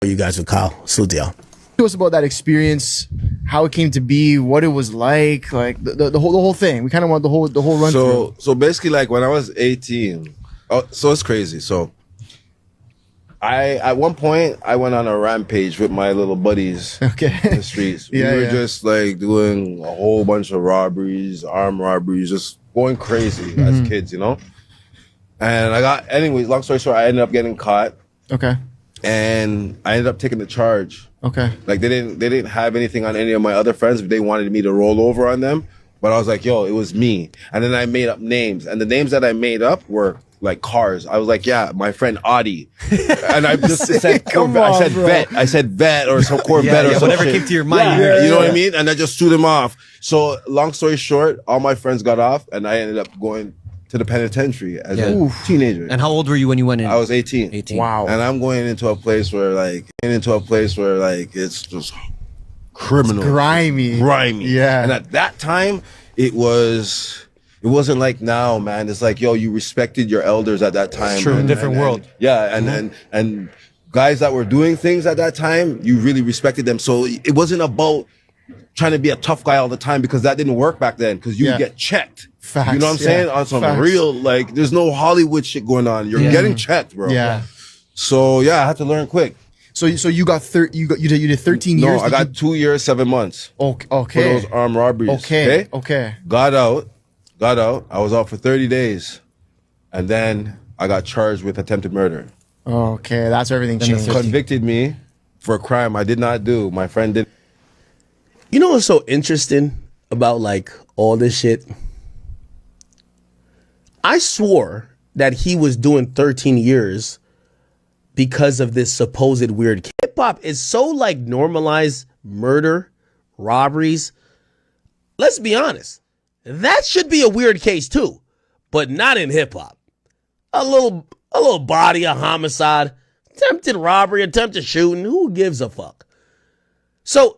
You guys with Kyle. Salute to y'all. To us about that experience, how it came to be, what it was like the whole thing. We kind of want the whole run through. So basically, like when I was 18, so it's crazy. So at one point I went on a rampage with my little buddies in the streets. We were just like doing a whole bunch of robberies, armed robberies, just going crazy as kids, you know. And anyways, long story short, I ended up getting caught. Okay. And I ended up taking the charge. Okay. Like they didn't have anything on any of my other friends, but they wanted me to roll over on them. But I was like, yo, it was me. And then I made up names. And the names that I made up were like cars. I was like, yeah, my friend Audie. And I just said Corvette. I said vet. I said vet or some Corvette or some whatever shit. came to your mind. You know what I mean? And I just threw them off. So long story short, all my friends got off and I ended up going to the penitentiary as a teenager. And how old were you when you went in? I was 18. 18. Wow. And I'm going into a place where it's just criminal. It's grimy. Yeah. And at that time, it wasn't like now, man. It's like, yo, you respected your elders at that time. It's true, different world. And guys that were doing things at that time, you really respected them. So it wasn't about trying to be a tough guy all the time, because that didn't work back then, because you would get checked. Facts. You know what I'm saying? On some real, like, there's no Hollywood shit going on. You're getting checked, bro. Yeah. So yeah, I had to learn quick. So you did 13 years. No, I got 2 years, 7 months. Okay. For those armed robberies. Okay. Got out. I was out for 30 days, and then I got charged with attempted murder. Okay, that's where everything changed. Convicted me for a crime I did not do. My friend did. You know what's so interesting about like all this shit? I swore that he was doing 13 years because of this supposed weird hip hop is so like normalized murder, robberies. Let's be honest. That should be a weird case too, but not in hip hop. A little body, a homicide, attempted robbery, attempted shooting. Who gives a fuck? So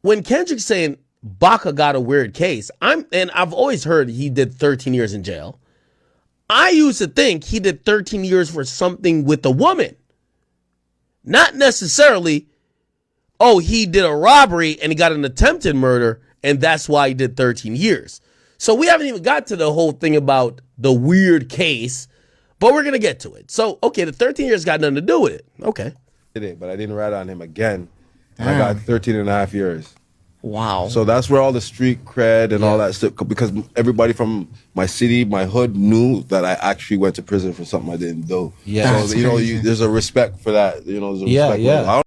when Kendrick's saying Baka got a weird case, I've always heard he did 13 years in jail. I used to think he did 13 years for something with a woman. Not necessarily, oh, he did a robbery and he got an attempted murder and that's why he did 13 years. So we haven't even got to the whole thing about the weird case, but we're going to get to it. So, okay, the 13 years got nothing to do with it. Okay. Did it, but I didn't rat on him again. And I got 13 and a half years. Wow. So that's where all the street cred and all that stuff, because everybody from my city, my hood knew that I actually went to prison for something I didn't do. Yeah. So, there's a respect for that. There's a respect. Yeah. I don't